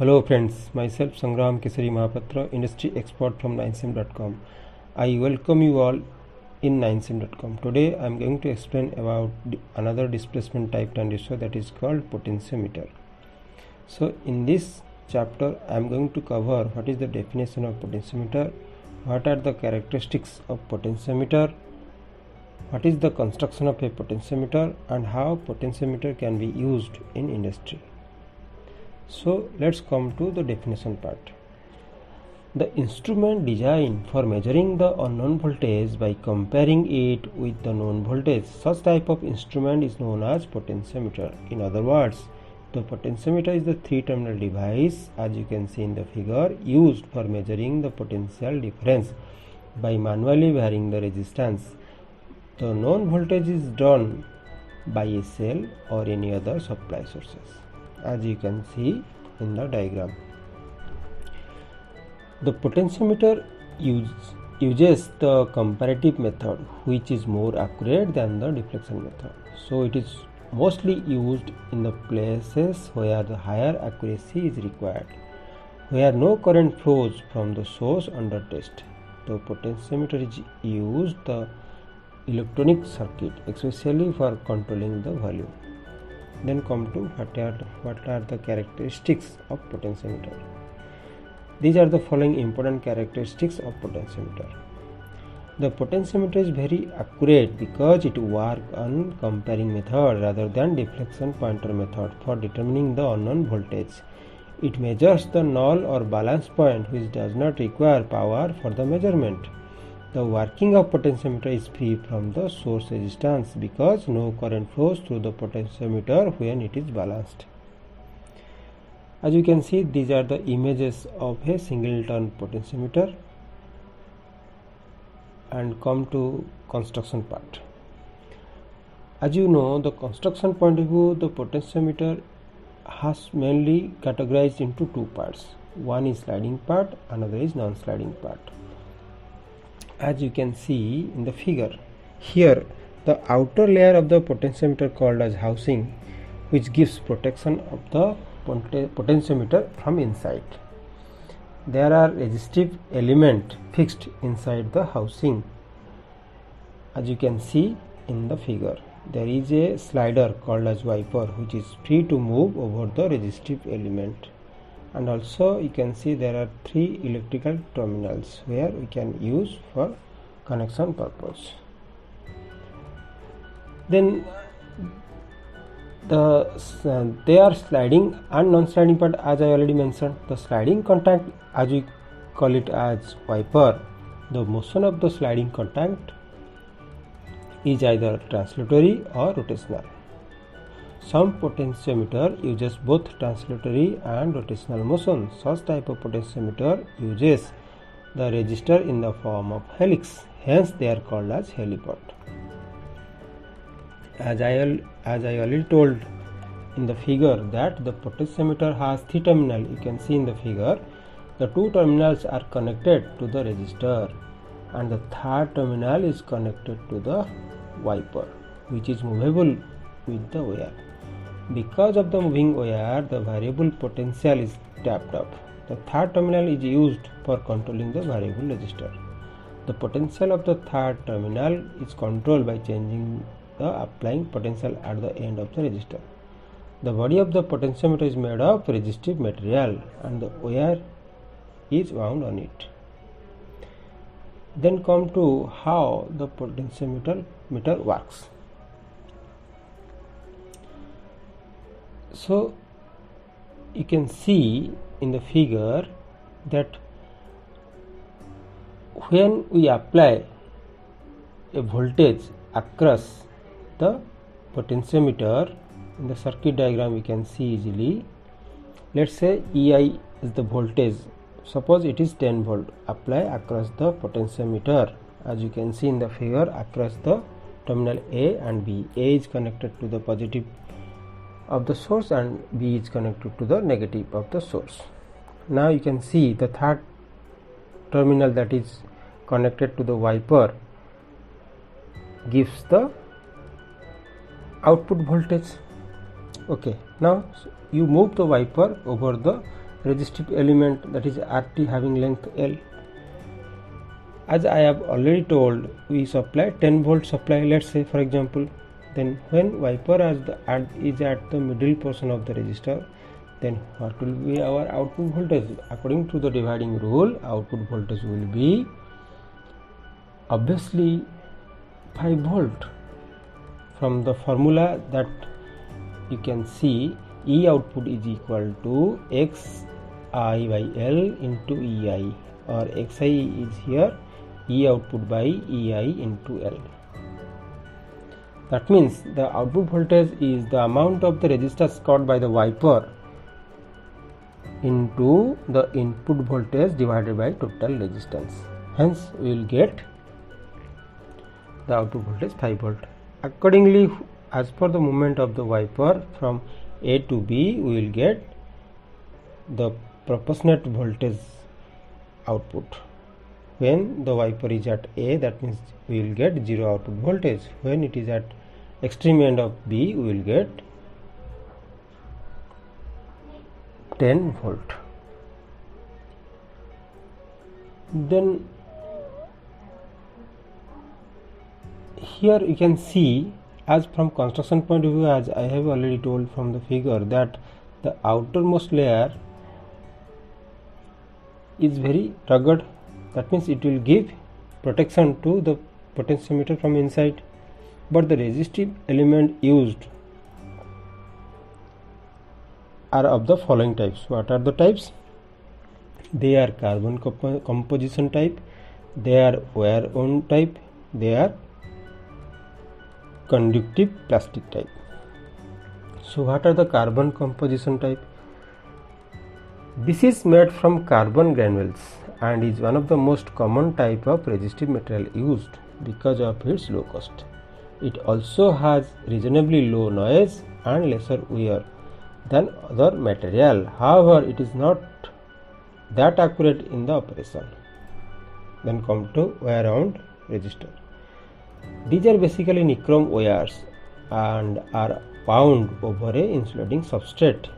Hello friends, myself Sangram Kesari Mahapatra, industry expert from 9sim.com. I welcome you all in 9sim.com. Today I am going to explain about another displacement type transistor that is called potentiometer. So in this chapter I am going to cover what is the definition of potentiometer, what are the characteristics of potentiometer, what is the construction of a potentiometer, and how potentiometer can be used in industry. So let's come to the definition part. The instrument designed for measuring the unknown voltage by comparing it with the known voltage. Such type of instrument is known as potentiometer. In other words, the potentiometer is the three-terminal device, as you can see in the figure, used for measuring the potential difference by manually varying the resistance. The known voltage is drawn by a cell or any other supply sources, as you can see in the diagram. The potentiometer uses the comparative method, which is more accurate than the deflection method. So it is mostly used in the places where the higher accuracy is required, where no current flows from the source under test. The potentiometer is used the electronic circuit, especially for controlling the volume. Then come to what are the characteristics of potentiometer. These are the following important characteristics of potentiometer. The potentiometer is very accurate because it works on comparing method rather than deflection pointer method for determining the unknown voltage. It measures the null or balance point, which does not require power for the measurement. The working of potentiometer is free from the source resistance because no current flows through the potentiometer when it is balanced. As you can see, these are the images of a singleton potentiometer. And come to construction part. As you know, the construction point of view, the potentiometer has mainly categorized into two parts. One is sliding part, another is non-sliding part. As you can see in the figure, here the outer layer of the potentiometer called as housing, which gives protection of the potentiometer from inside. There are resistive elements fixed inside the housing. As you can see in the figure, there is a slider called as wiper, which is free to move over the resistive element. And also you can see there are three electrical terminals where we can use for connection purpose. Then they are sliding and non-sliding part, as I already mentioned. The sliding contact, as we call it as wiper, the motion of the sliding contact is either translatory or rotational. Some potentiometer uses both translatory and rotational motion. Such type of potentiometer uses the resistor in the form of helix, hence they are called as heliport. As I already told in the figure that the potentiometer has three terminals. You can see in the figure the two terminals are connected to the resistor and the third terminal is connected to the wiper, which is movable with the wire. Because of the moving wire, the variable potential is tapped up. The third terminal is used for controlling the variable resistor. The potential of the third terminal is controlled by changing the applying potential at the end of the resistor. The body of the potentiometer is made of resistive material and the wire is wound on it. Then come to how the potentiometer works. So you can see in the figure that when we apply a voltage across the potentiometer, in the circuit diagram we can see easily. Let's say EI is the voltage. Suppose it is 10 volt. Apply across the potentiometer, as you can see in the figure, across the terminal A and B. A is connected to the positive of the source and B is connected to the negative of the source. Now you can see the third terminal that is connected to the wiper gives the output voltage. Okay, now you move the wiper over the resistive element, that is RT, having length L. As I have already told, we supply 10 volt supply, let's say for example. Then when wiper is at the middle portion of the resistor, then what will be our output voltage? According to the dividing rule, output voltage will be obviously 5 volt. From the formula that you can see, E output is equal to Xi by L into Ei, or Xi is here E output by Ei into L. That means the output voltage is the amount of the resistance cut by the wiper into the input voltage divided by total resistance. Hence we will get the output voltage 5 volt. Accordingly, as per the movement of the wiper from A to B, we will get the proportionate voltage output. When the wiper is at A, that means we will get 0 output voltage. When it is at extreme end of B, we will get 10 volt. Then here you can see, as from construction point of view, as I have already told from the figure, that the outermost layer is very rugged. That means it will give protection to the potentiometer from inside. But the resistive element used are of the following types. What are the types? They are carbon composition type, they are wear wound type, they are conductive plastic type. So what are the carbon composition type? This is made from carbon granules and is one of the most common type of resistive material used because of its low cost. It also has reasonably low noise and lesser wear than other material. However, it is not that accurate in the operation. Then come to wear wound resistor. These are basically nichrome wires and are wound over a insulating substrate.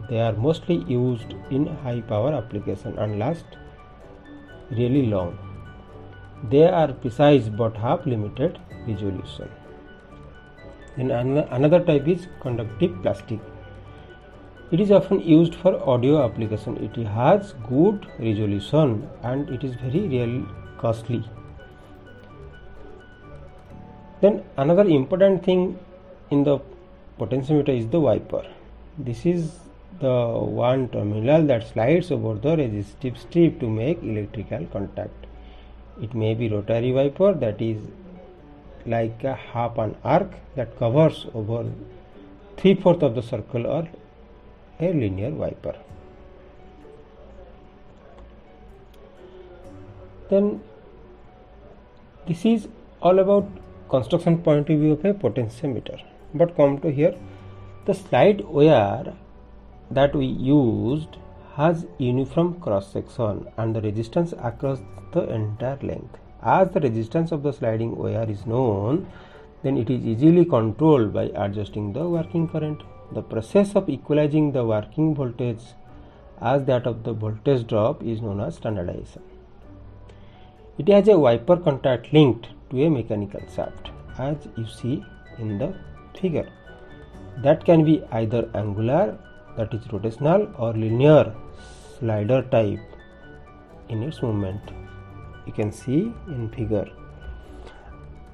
They are mostly used in high power application and last really long. They are precise but have limited resolution. Then another type is conductive plastic. It is often used for audio application. It has good resolution and it is very really costly. Then another important thing in the potentiometer is the wiper. This is the one terminal that slides over the resistive strip to make electrical contact. It may be rotary wiper, that is like a half an arc that covers over 3/4 of the circle, or a linear wiper. Then this is all about construction point of view of a potentiometer. But come to here, the slide wire that we used has uniform cross section and the resistance across the entire length. As the resistance of the sliding wire is known, then it is easily controlled by adjusting the working current. The process of equalizing the working voltage as that of the voltage drop is known as standardization. It has a wiper contact linked to a mechanical shaft, as you see in the figure. That can be either angular, that is rotational, or linear slider type in its movement. You can see in figure,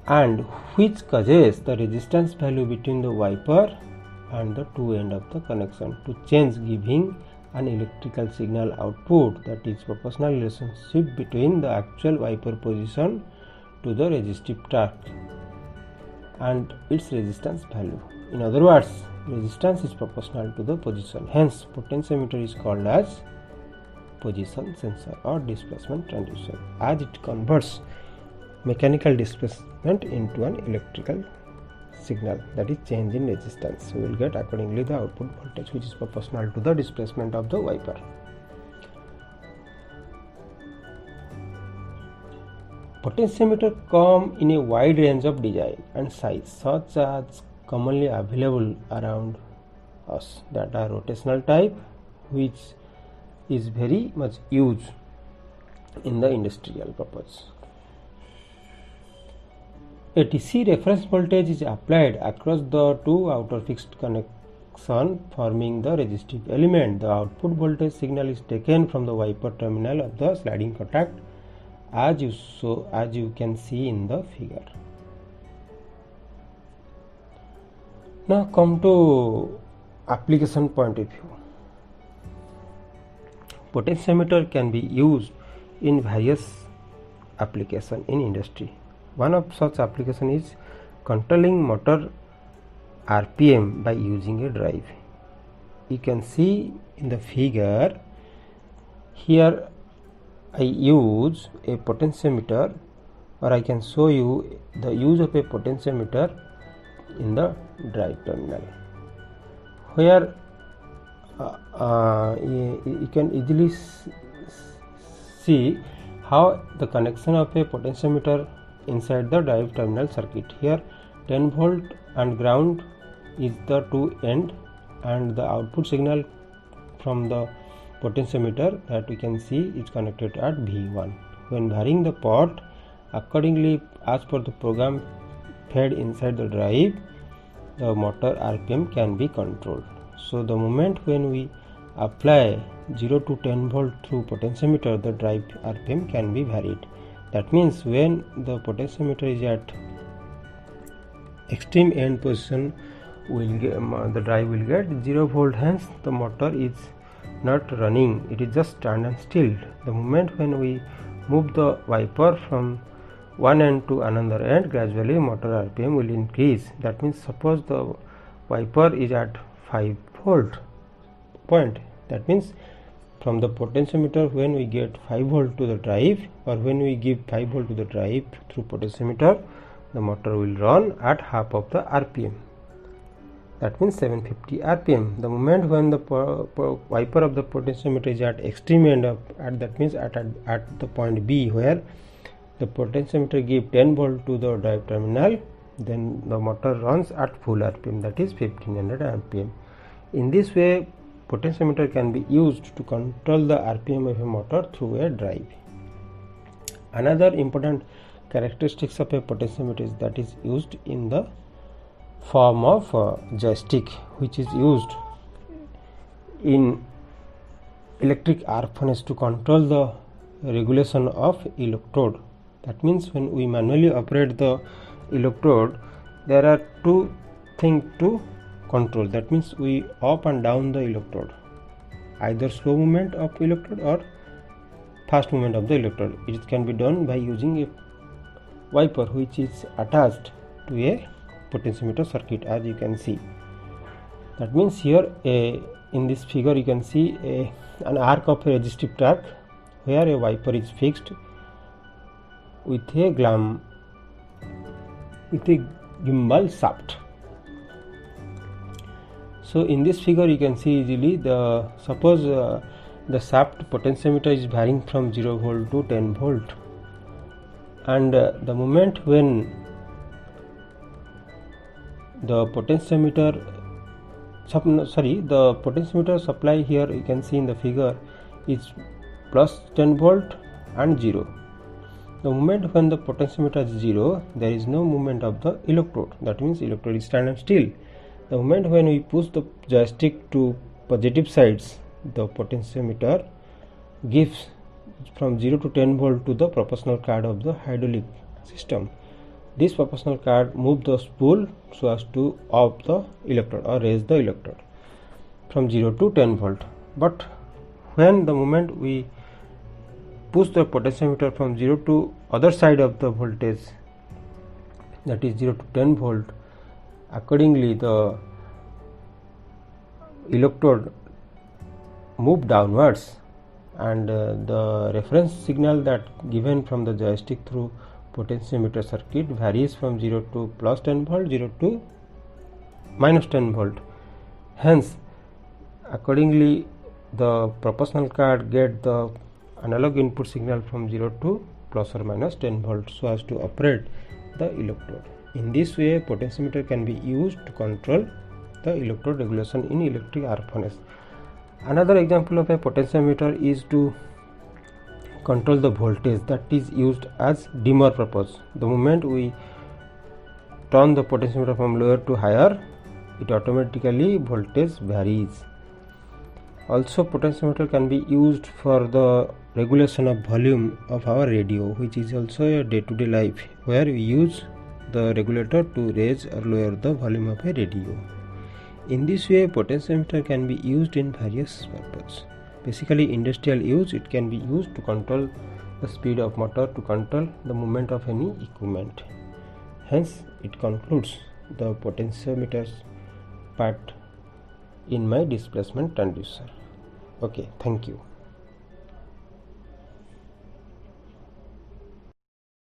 and which causes the resistance value between the wiper and the two end of the connection to change, giving an electrical signal output that is proportional relationship between the actual wiper position to the resistive torque and its resistance value. In other words, resistance is proportional to the position. Hence, potentiometer is called as position sensor or displacement transducer, as it converts mechanical displacement into an electrical signal, that is change in resistance. We will get accordingly the output voltage, which is proportional to the displacement of the wiper. Potentiometer come in a wide range of design and size, such as commonly available around us, that are rotational type, which is very much used in the industrial purpose. A DC reference voltage is applied across the two outer fixed connection forming the resistive element. The output voltage signal is taken from the wiper terminal of the sliding contact as you can see in the figure. Now come to application point of view. Potentiometer can be used in various applications in industry. One of such application is controlling motor RPM by using a drive. You can see in the figure here I use a potentiometer, or I can show you the use of a potentiometer in the drive terminal, where you can easily see how the connection of a potentiometer inside the drive terminal circuit. Here 10 volt and ground is the two end, and the output signal from the potentiometer that we can see is connected at V1. When varying the port accordingly as per the program fed inside the drive, the motor RPM can be controlled. So the moment when we apply 0 to 10 volt through potentiometer, the drive RPM can be varied. That means when the potentiometer is at extreme end position, the drive will get 0 volt, hence the motor is not running, it is just stand still. The moment when we move the wiper from one end to another end, gradually motor RPM will increase. That means suppose the wiper is at 5 volt point, that means from the potentiometer when we get 5 volt to the drive, or when we give 5 volt to the drive through potentiometer, the motor will run at half of the RPM, that means 750 RPM. The moment when the wiper of the potentiometer is at extreme end of that means at the point B, where the potentiometer give 10 volt to the drive terminal, then the motor runs at full RPM, that is 1500 RPM. In this way, potentiometer can be used to control the RPM of a motor through a drive. Another important characteristics of a potentiometer is that is used in the form of joystick, which is used in electric arc furnace to control the regulation of electrode. That means when we manually operate the electrode, there are two things to control. That means we up and down the electrode, either slow movement of electrode or fast movement of the electrode. It can be done by using a wiper which is attached to a potentiometer circuit, as you can see. That means here in this figure you can see an arc of a resistive track where a wiper is fixed with a gimbal shaft. So in this figure you can see easily suppose the shaft potentiometer is varying from 0 volt to 10 volt, and the moment when the potentiometer supply here you can see in the figure is plus 10 volt and 0. The moment when the potentiometer is 0, there is no movement of the electrode, that means electrode is standing still. The moment when we push the joystick to positive sides, the potentiometer gives from 0 to 10 volt to the proportional card of the hydraulic system. This proportional card moves the spool so as to up the electrode or raise the electrode from 0 to 10 volt. But when the moment we push the potentiometer from 0 to other side of the voltage, that is 0 to 10 volt, accordingly the electrode move downwards, and the reference signal that given from the joystick through potentiometer circuit varies from 0 to plus 10 volt, 0 to minus 10 volt. Hence accordingly the proportional card get the analog input signal from 0 to plus or minus 10 volt so as to operate the electrode. In this way, potentiometer can be used to control the electrode regulation in electric arc furnace. Another example of a potentiometer is to control the voltage that is used as dimmer purpose. The moment we turn the potentiometer from lower to higher, it automatically voltage varies. Also, potentiometer can be used for the regulation of volume of our radio, which is also a day-to-day life where we use the regulator to raise or lower the volume of a radio. In this way, potentiometer can be used in various purposes. Basically, industrial use, it can be used to control the speed of motor, to control the movement of any equipment. Hence, it concludes the potentiometers part in my displacement transducer. Okay, thank you.